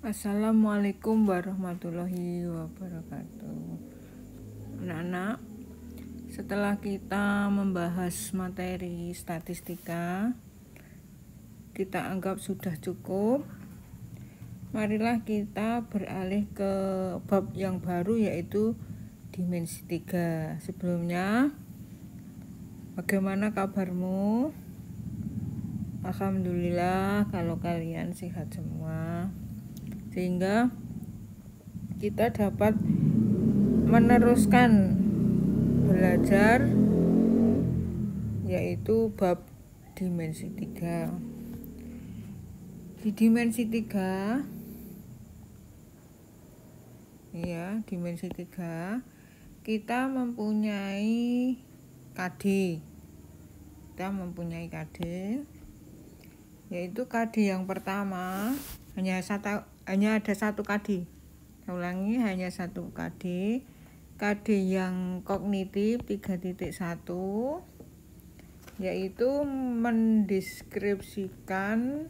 Assalamualaikum warahmatullahi wabarakatuh. Anak-anak, setelah kita membahas materi statistika, kita anggap sudah cukup. Marilah kita beralih ke bab yang baru, yaitu dimensi 3. Sebelumnya, bagaimana kabarmu? Alhamdulillah kalau kalian sehat semua, sehingga kita dapat meneruskan belajar yaitu bab dimensi 3. Di dimensi 3 dimensi 3 kita mempunyai KD. Yaitu KD yang pertama hanya ada satu KD. Saya ulangi, hanya satu KD. KD yang kognitif 3.1 yaitu mendeskripsikan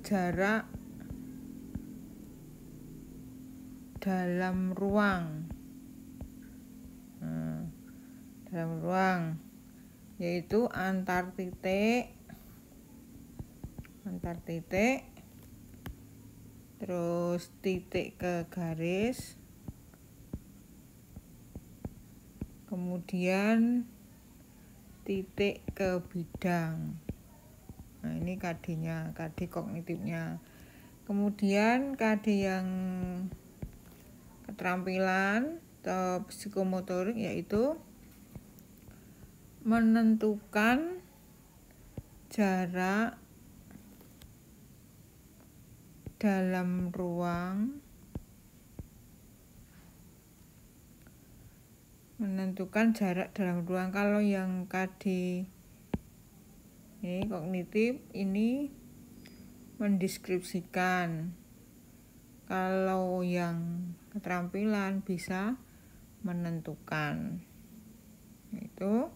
jarak dalam ruang. Yaitu antar titik, terus titik ke garis, kemudian titik ke bidang. Nah, ini KD-nya, KD kognitifnya. Kemudian KD yang keterampilan atau psikomotorik yaitu menentukan jarak dalam ruang, Kalau yang KD ini kognitif ini mendeskripsikan, kalau yang keterampilan bisa menentukan. Itu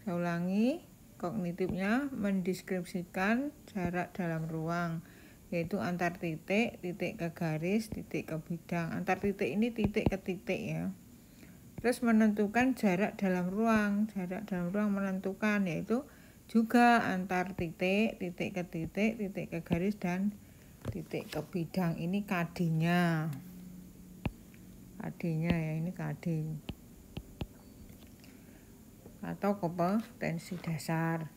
saya ulangi, kognitifnya mendeskripsikan jarak dalam ruang, yaitu antar titik, titik ke garis, titik ke bidang. Antar titik ini titik ke titik ya. Terus menentukan jarak dalam ruang. Jarak dalam ruang menentukan, yaitu juga antar titik, titik ke titik, titik ke garis, dan titik ke bidang. Ini KD-nya. Ini KD. Atau kompetensi dasar.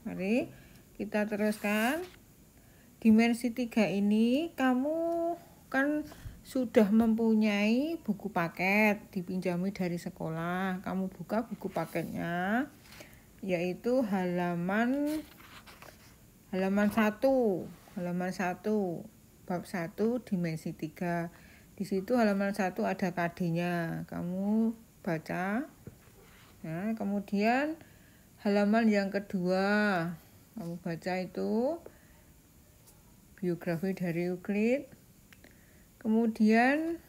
Mari kita teruskan. Dimensi 3 ini kamu kan sudah mempunyai buku paket dipinjami dari sekolah. Kamu buka buku paketnya, yaitu halaman 1 bab 1 dimensi 3. Di situ halaman 1 ada KD-nya. Kamu baca. Nah, kemudian halaman yang kedua kamu baca itu biografi dari Euclid. Kemudian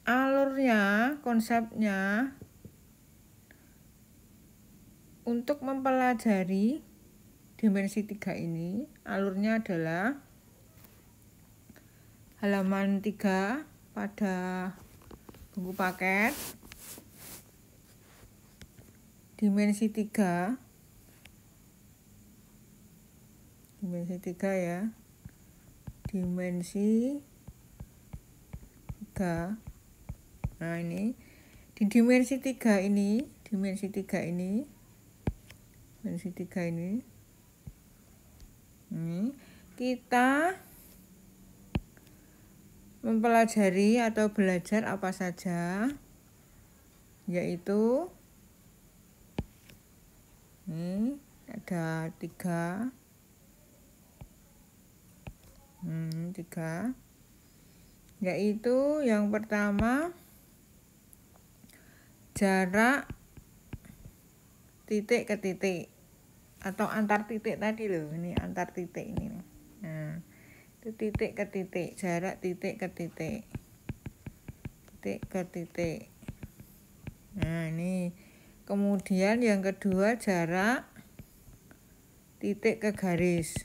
alurnya, konsepnya untuk mempelajari dimensi 3 ini, alurnya adalah halaman 3 pada buku paket. Dimensi 3 ya. Dimensi 3. Nah, ini di dimensi 3 ini kita mempelajari atau belajar apa saja, yaitu ini ada 3. 3, yaitu yang pertama jarak titik ke titik atau antar titik tadi loh. Ini antar titik ini. Nah, itu titik ke titik, jarak titik ke titik. titik ke titik. Nah ini. Kemudian yang kedua jarak titik ke garis.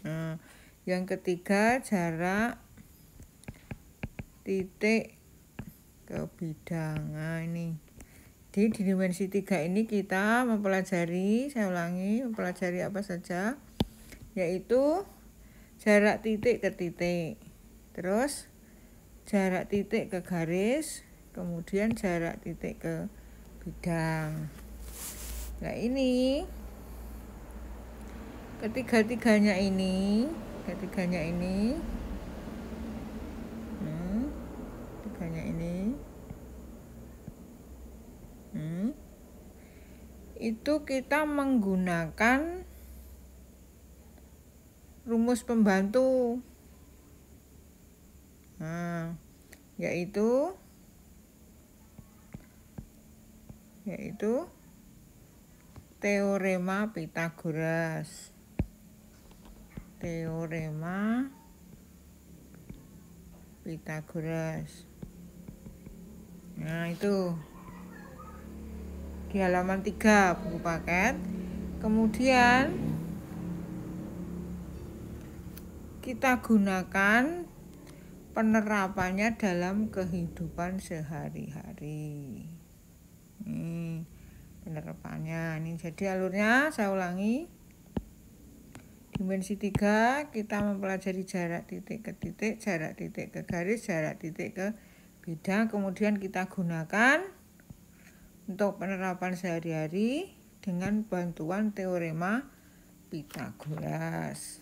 Nah, yang ketiga jarak titik ke bidang. Nah ini. Di dimensi 3 ini kita mempelajari, saya ulangi, mempelajari apa saja? Yaitu jarak titik ke titik. Terus jarak titik ke garis, kemudian jarak titik ke bidang. Nah ini ketiga-tiganya ini itu kita menggunakan rumus pembantu. Nah, yaitu teorema Pythagoras. Teorema Pythagoras. Nah, itu di halaman 3 buku paket. Kemudian kita gunakan penerapannya dalam kehidupan sehari-hari. Ini penerapannya. Ini jadi alurnya saya ulangi. Dimensi 3 kita mempelajari jarak titik ke titik, jarak titik ke garis, jarak titik ke bidang. Kemudian kita gunakan untuk penerapan sehari-hari dengan bantuan teorema Pythagoras.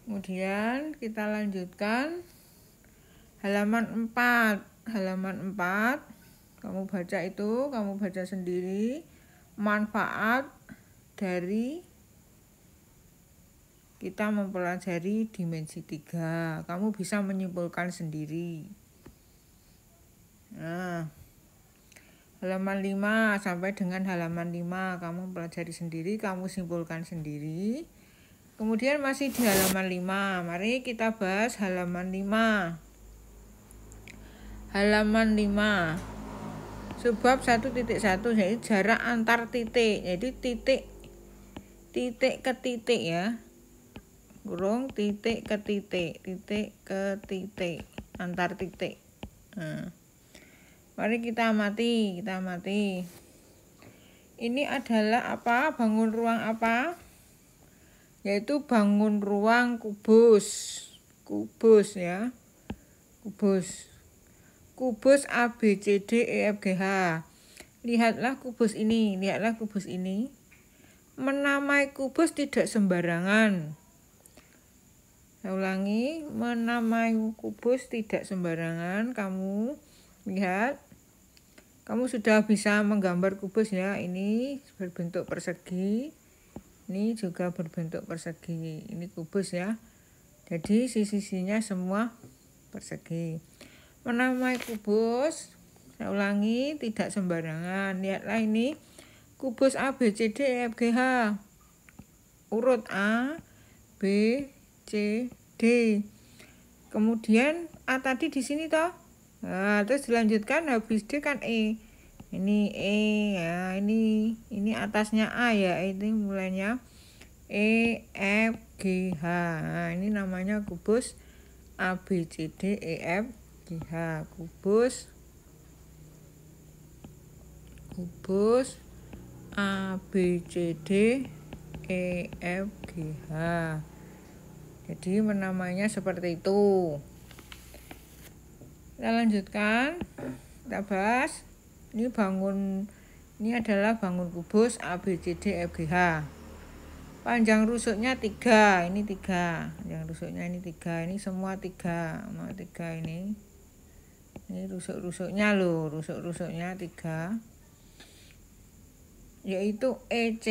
Kemudian kita lanjutkan halaman 4. Halaman 4 kamu baca sendiri manfaat dari kita mempelajari dimensi 3. Kamu bisa menyimpulkan sendiri. Nah, halaman 5 sampai dengan halaman 5 kamu pelajari sendiri, kamu simpulkan sendiri. Kemudian masih di halaman 5. Mari kita bahas halaman 5. Halaman 5. Sebab 1.1 yaitu jarak antar titik. Jadi titik ke titik ya. Kurung titik ke titik, titik ke titik, antar titik. Nah, mari kita amati. Ini adalah apa? Bangun ruang apa? Yaitu bangun ruang kubus ya, kubus A B C D E F G H. Lihatlah kubus ini. Menamai kubus tidak sembarangan. Saya ulangi, menamai kubus tidak sembarangan. Kamu lihat, kamu sudah bisa menggambar kubus ya. Ini berbentuk persegi. Ini juga berbentuk persegi. Ini kubus ya. Jadi sisi-sisinya semua persegi. Menamai kubus, saya ulangi, tidak sembarangan. Lihatlah ini kubus A, B, C, D, E, F, G, H. Urut A, B, C, D. Kemudian A tadi di sini toh. Nah, terus dilanjutkan habis D kan E. Ini E ya, ini atasnya A ya, ini mulainya E F G H. Nah, ini namanya kubus A B C D E F G H. Kubus A B C D E F G H. Jadi menamainya seperti itu. Kita lanjutkan, kita bahas. Ini adalah bangun kubus A B C D E F G H. Panjang rusuknya 3. Ini 3. Panjang rusuknya ini 3. Ini semua 3. Mau 3 ini. Ini rusuk-rusuknya loh. Rusuk-rusuknya 3. Yaitu EC.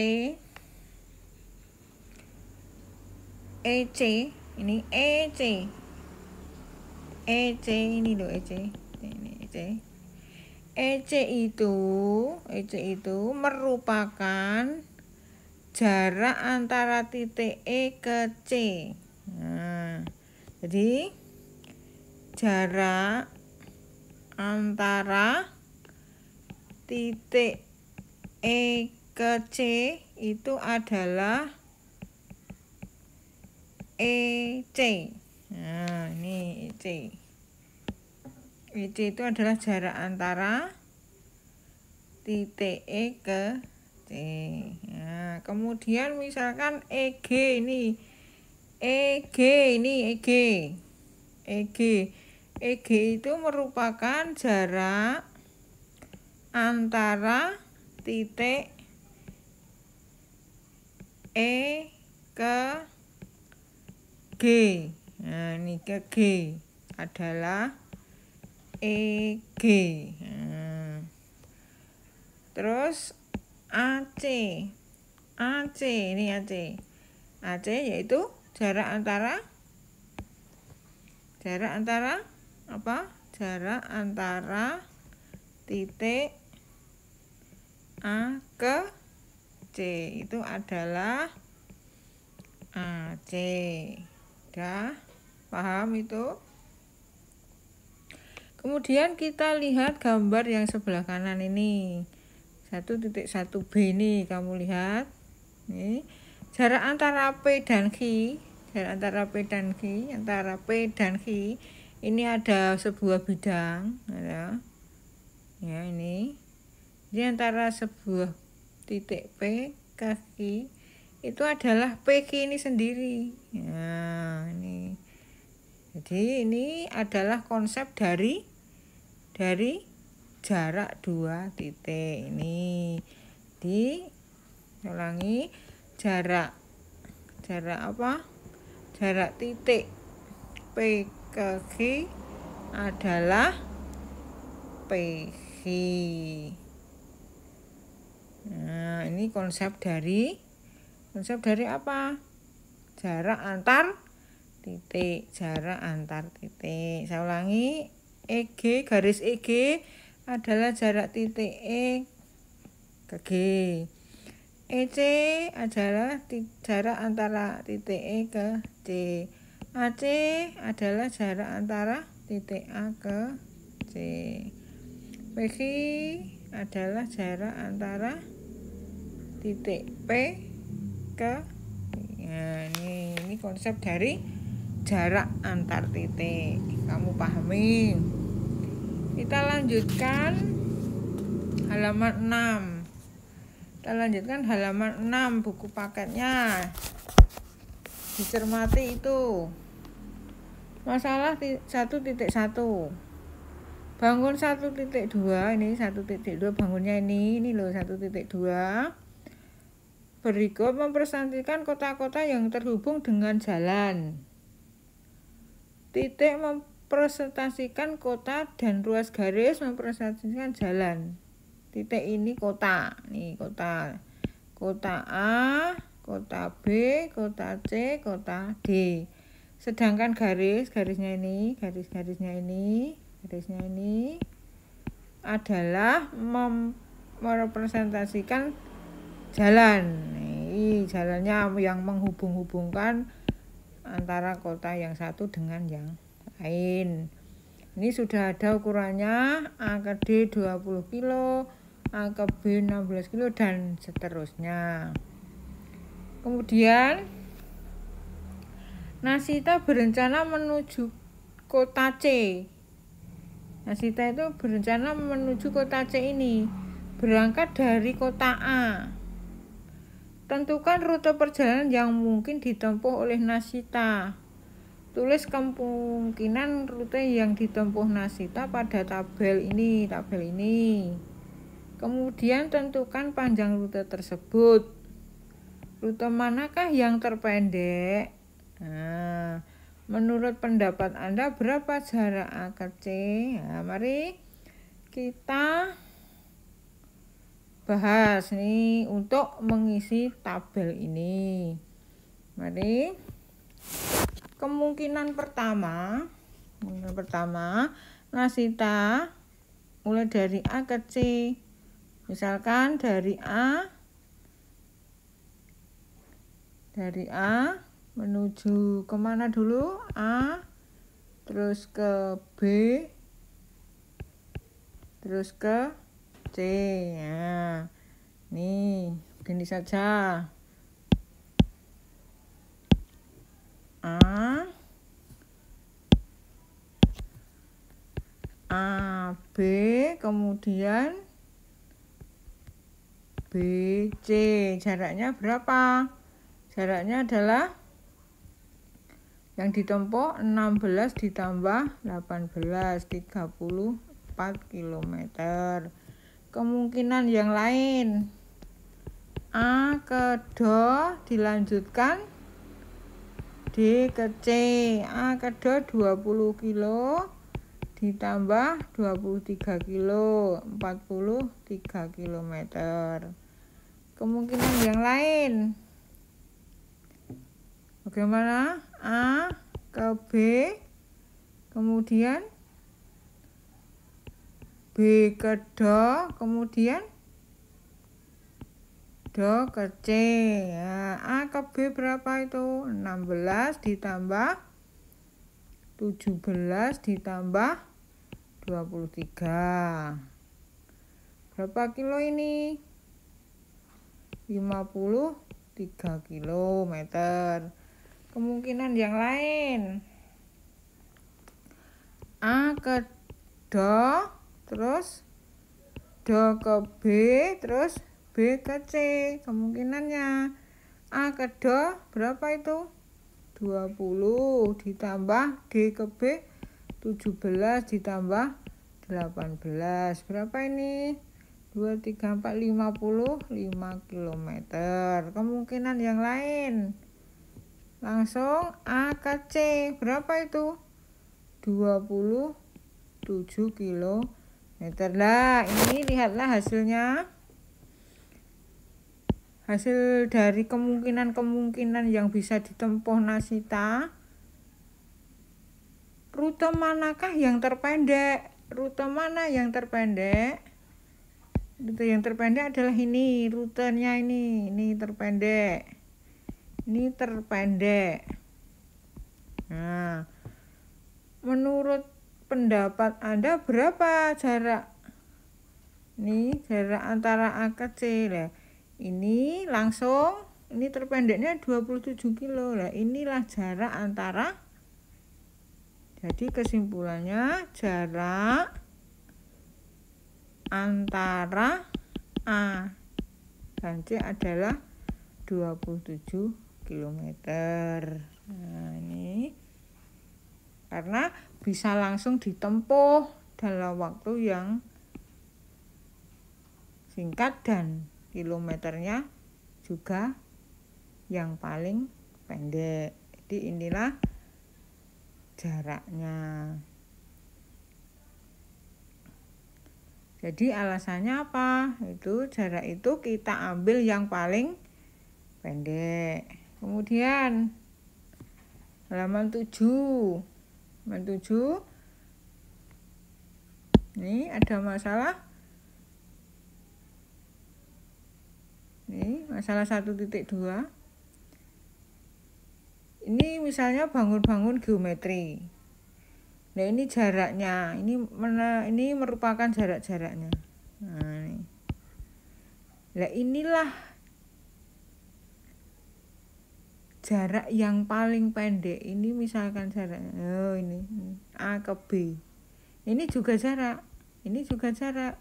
Ini EC. EC ini loh EC. Ini EC. EC itu merupakan jarak antara titik E ke C. Nah, Jadi jarak antara titik E ke C itu adalah EC. Nah, ini EC. EC itu adalah jarak antara titik E ke C. Nah, kemudian misalkan EG ini. EG itu merupakan jarak antara titik E ke G. Nah, ini ke G adalah EG. Nah, terus AC ini AC yaitu jarak antara apa? Jarak antara titik A ke C itu adalah AC. Udah paham itu? Kemudian kita lihat gambar yang sebelah kanan ini. 1.1b ini kamu lihat. Ini jarak antara P dan Q, antara P dan Q ini ada sebuah bidang, ada. Ya, ini antara sebuah titik P ke Q itu adalah PQ ini sendiri. Nah, ini. Jadi ini adalah konsep dari jarak dua titik ini. Ulangi, jarak apa? Jarak titik P ke Q adalah PQ. Nah, ini konsep dari apa? Jarak antar titik. Saya ulangi, EG, garis EG adalah jarak titik E ke G. EC adalah jarak antara titik E ke C. AC adalah jarak antara titik A ke C. PQ adalah jarak antara titik P ke. Nah, ini konsep dari jarak antar titik. Kamu pahami? Kita lanjutkan halaman 6. Buku paketnya. Dicermati itu. Masalah 1.1. Bangun 1.2. Ini 1.2 bangunnya ini loh 1.2. Berikut mempresentasikan kota-kota yang terhubung dengan jalan. Titik mempresentasikan kota dan ruas garis mempresentasikan jalan. Titik ini kota. Nih kota. Kota A, kota B, kota C, kota D. Sedangkan garisnya ini adalah merepresentasikan jalan. Nih, jalannya yang menghubung-hubungkan antara kota yang satu dengan yang lain. Ini sudah ada ukurannya, A ke D 20 kilo, A ke B 16 kilo dan seterusnya. Kemudian Nasita berencana menuju kota C. Nasita itu berencana menuju kota C ini, berangkat dari kota A. Tentukan rute perjalanan yang mungkin ditempuh oleh Nasita. Tulis kemungkinan rute yang ditempuh Nasita pada tabel ini. Kemudian tentukan panjang rute tersebut. Rute manakah yang terpendek? Nah, menurut pendapat Anda berapa jarak A ke C? Nah, mari kita bahas nih untuk mengisi tabel ini. Mari. Kemungkinan pertama, Nasita mulai dari A ke C. Misalkan dari A menuju kemana dulu? A terus ke B, terus ke C. Nah, nih begini saja. A, B, kemudian B, C. Jaraknya berapa? Jaraknya adalah yang ditempuh 16 ditambah 18, 34 km. Kemungkinan yang lain, A ke Do dilanjutkan D ke C. A ke Do 20 kilo ditambah 23 kilo, 43 km. Kemungkinan yang lain, bagaimana? A ke B, kemudian B ke Do, kemudian Do ke C. Ya, A ke B berapa itu? 16 ditambah 17 ditambah 23. Berapa kilo ini? 53 km. Kemungkinan yang lain, A ke Do, terus Do ke B, terus B ke C. Kemungkinannya A ke Do berapa itu? 20 ditambah D ke B 17 ditambah 18. Berapa ini? 2, 3, 4, 55 km. Kemungkinan yang lain, langsung A ke C berapa itu? 27 km. Nah, ini lihatlah hasilnya. Hasil dari kemungkinan-kemungkinan yang bisa ditempuh Nasita. Rute manakah yang terpendek? Rute mana yang terpendek? Rute yang terpendek adalah ini, rutenya ini terpendek. Ini terpendek. Nah, menurut pendapat Anda berapa jarak? Ini jarak antara A ke C lah. Ini langsung, ini terpendeknya 27 kilo lah. Inilah jarak antara. Jadi kesimpulannya jarak antara A dan C adalah 27 km. Nah, ini karena bisa langsung ditempuh dalam waktu yang singkat dan kilometernya juga yang paling pendek. Jadi inilah jaraknya. Jadi alasannya apa? Itu jarak itu kita ambil yang paling pendek. Kemudian halaman 7. Halaman 7. Ini ada masalah. Ini masalah 1.2. Ini misalnya bangun-bangun geometri. Nah, ini jaraknya. Ini merupakan jarak-jaraknya. Nah, ini. Nah, inilah jarak yang paling pendek. Ini misalkan jaraknya. Oh, ini A ke B. Ini juga jarak. Ini juga jarak.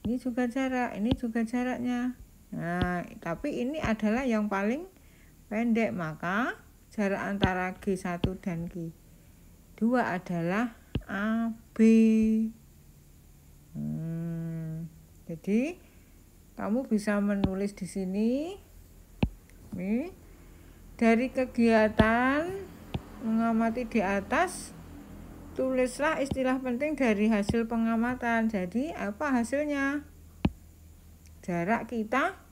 Ini juga jarak. Ini juga jaraknya. Nah, tapi ini adalah yang paling pendek, maka jarak antara G1 dan G2 adalah AB. Jadi kamu bisa menulis di sini. Nih, dari kegiatan mengamati di atas, tulislah istilah penting dari hasil pengamatan. Jadi apa hasilnya? Jarak kita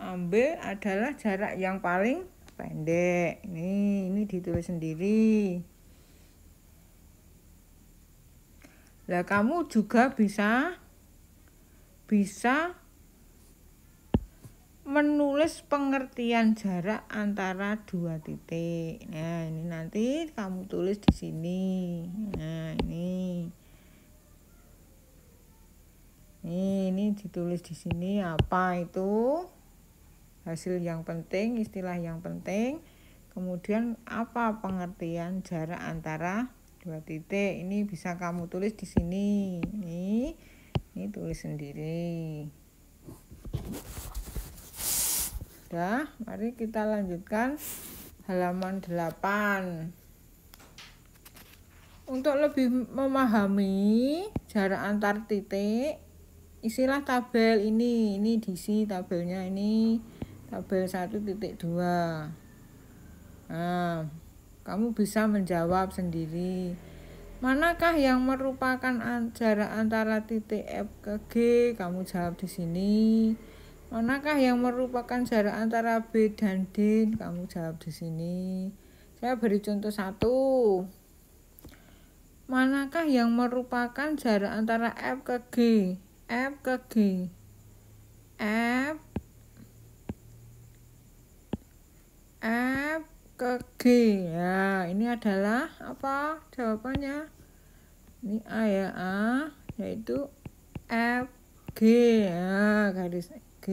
ambil adalah jarak yang paling pendek. Ini ditulis sendiri. Nah, kamu juga bisa menulis pengertian jarak antara dua titik. Nah, ini nanti nanti kamu tulis di sini. Nah, ini ditulis di sini apa itu hasil yang penting, istilah yang penting. Kemudian apa pengertian jarak antara dua titik? Ini bisa kamu tulis di sini. Ini tulis sendiri. Udah, mari kita lanjutkan halaman 8. Untuk lebih memahami jarak antar titik, isilah tabel ini diisi tabelnya, ini tabel 1.2. Nah, kamu bisa menjawab sendiri. Manakah yang merupakan jarak antara titik F ke G? Kamu jawab di sini. Manakah yang merupakan jarak antara B dan D? Kamu jawab di sini. Saya beri contoh 1. Manakah yang merupakan jarak antara F ke G? F ke G. F ke G. Ya, ini adalah apa jawabannya? Ini A ya, A, yaitu F G. Ya, garis G.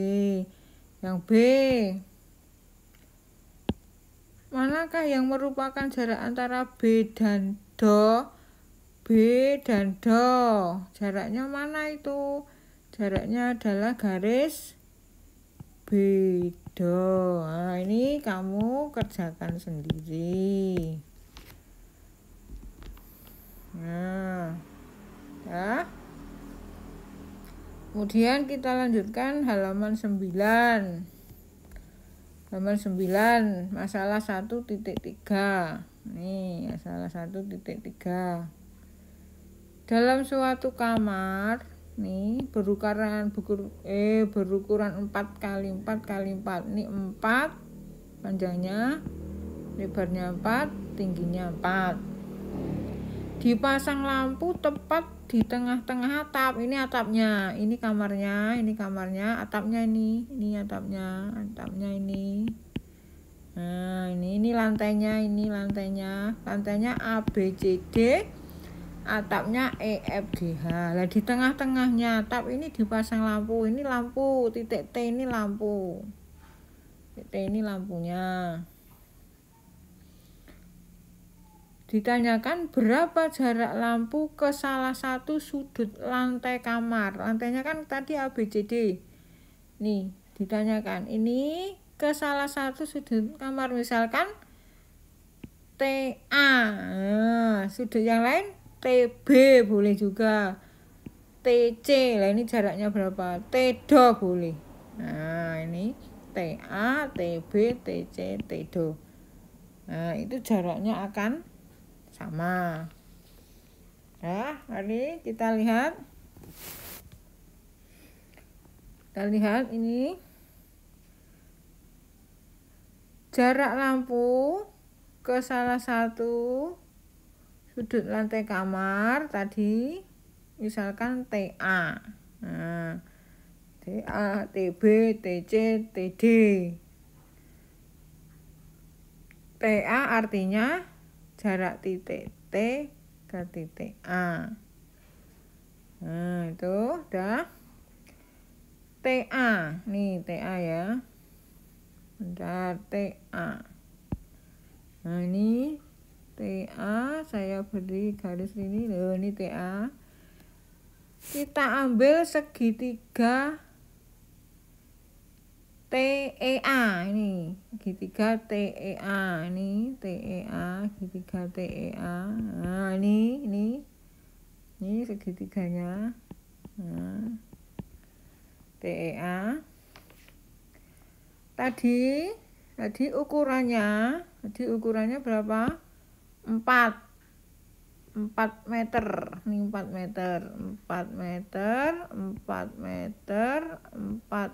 Yang B. Manakah yang merupakan jarak antara B dan Do? B dan Do. Jaraknya mana itu? Jaraknya adalah garis B, Do. Nah, ini kamu kerjakan sendiri. Nah, ya. Kemudian kita lanjutkan halaman 9. Halaman 9, masalah 1.3. Nih, masalah 1.3. Dalam suatu kamar, nih berukuran 4 kali 4 kali 4. Ini 4 panjangnya, lebarnya 4, tingginya 4. Dipasang lampu tepat di tengah-tengah atap. Ini atapnya, ini kamarnya, atapnya ini atapnya ini. Nah, ini lantainya, lantainya A B C D, atapnya E F G H. Lah di tengah-tengahnya atap ini dipasang lampu. Ini lampu, titik T ini lampu. Titik T ini lampunya. Ditanyakan berapa jarak lampu ke salah satu sudut lantai kamar. Lantainya kan tadi A B C D. Nih, ditanyakan ini ke salah satu sudut kamar, misalkan TA. Nah, sudut yang lain TB boleh juga. TC. Lah ini jaraknya berapa? TDO boleh. Nah, ini TA, TB, TC, TDO. Nah, itu jaraknya akan sama. Ya, mari kita lihat. Ini jarak lampu ke salah satu sudut lantai kamar tadi, misalkan TA. Nah, TA, TB, TC, TD. TA artinya jarak titik T ke titik A. Nah, itu udah. TA, nih TA ya. Bentar, TA. Nah, ini TA, saya beri garis ini loh, ini TA. Kita ambil segitiga TEA, ini segitiga TEA, ini TEA, segitiga TEA. Nah, ini segitiganya. Nah, TEA. Tadi ukurannya berapa? 4 meter. Ini 4 meter. 4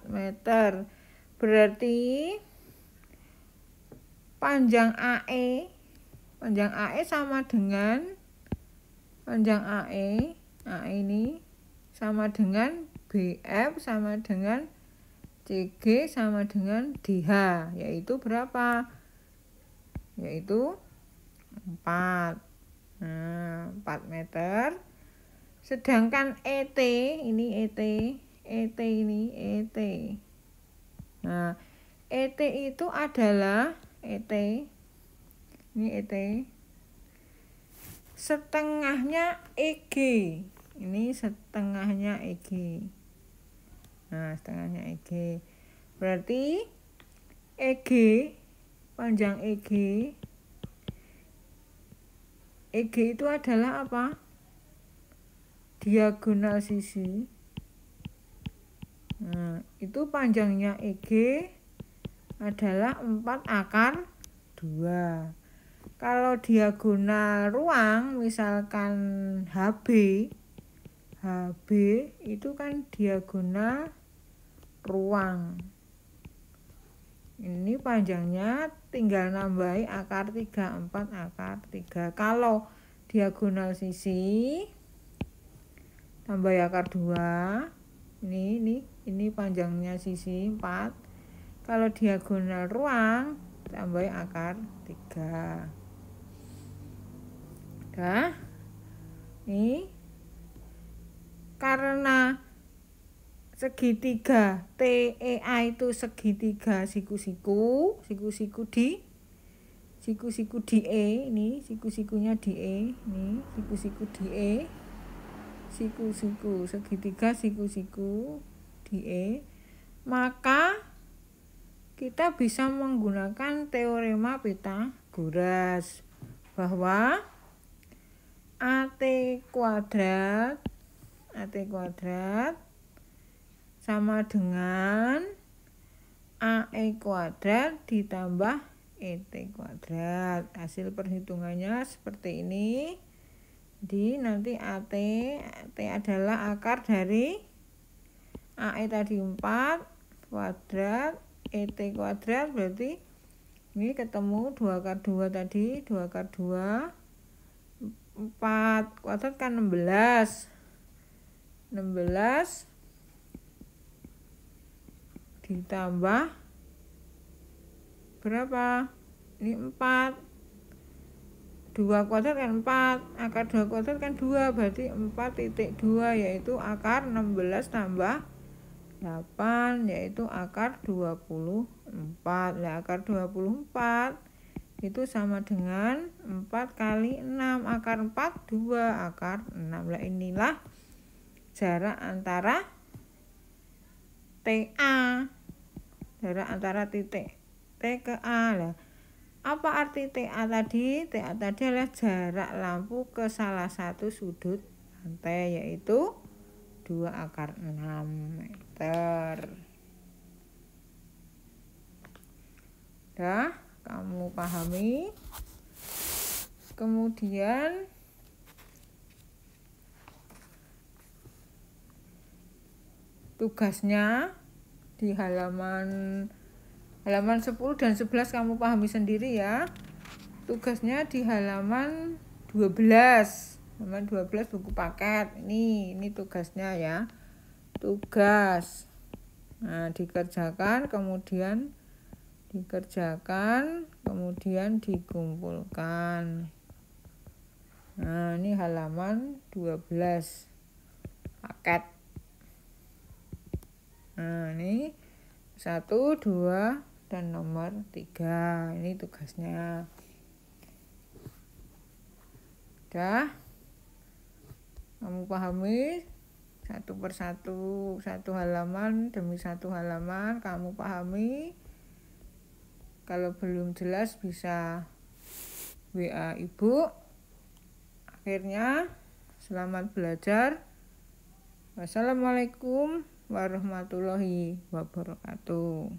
meter. Berarti panjang AE sama dengan ini sama dengan BF sama dengan CG sama dengan DH, yaitu berapa? Yaitu 4. Nah, 4 meter. Sedangkan ET, ini ET ini ET. Nah, ET itu adalah ET. Ini ET. Setengahnya EG. Ini setengahnya EG. Nah, setengahnya EG. Berarti EG, panjang EG itu adalah apa? Diagonal sisi. Nah, itu panjangnya EG adalah 4/2. Kalau diagonal ruang, misalkan HB itu kan diagonal ruang. Ini panjangnya tinggal nambahi akar 3, 4 akar 3. Kalau diagonal sisi tambah akar 2. Ini panjangnya sisi 4. Kalau diagonal ruang tambah akar 3. Dah. Ini karena segitiga TEA itu segitiga siku-siku DE, ini siku-sikunya DE, ini siku-siku DE, segitiga siku-siku DE, maka kita bisa menggunakan teorema Pythagoras bahwa AT kuadrat sama dengan AE kuadrat ditambah ET kuadrat. Hasil perhitungannya seperti ini. Jadi nanti AT adalah akar dari AE tadi 4 kuadrat, ET kuadrat, berarti ini ketemu 2 akar 2 tadi, 2 akar 2, 4 kuadrat kan 16 ditambah berapa? Ini 4. 2 kuadrat kan 4, akar 2 kuadrat kan 2, berarti 4,2 yaitu akar 16 tambah 8 yaitu akar 24. Nah, akar 24 itu sama dengan 4 kali 6. Akar 4, 2 akar 6. Nah, inilah jarak antara TA, jarak antara titik T ke A. Nah, apa arti TA tadi? TA tadi adalah jarak lampu ke salah satu sudut lantai, yaitu 2 akar 6 meter. Dah, kamu pahami? Kemudian tugasnya di halaman 10 dan 11 kamu pahami sendiri ya. Tugasnya di halaman 12. Halaman 12 buku paket. Ini tugasnya ya. Tugas. Nah, dikerjakan kemudian dikumpulkan. Nah, ini halaman 12 paket. Nah, ini 1, 2, dan nomor 3. Ini tugasnya. Udah? Kamu pahami satu persatu, satu halaman demi satu halaman kamu pahami. Kalau belum jelas bisa WA ibu. Akhirnya selamat belajar. Wassalamualaikum warahmatullahi wabarakatuh.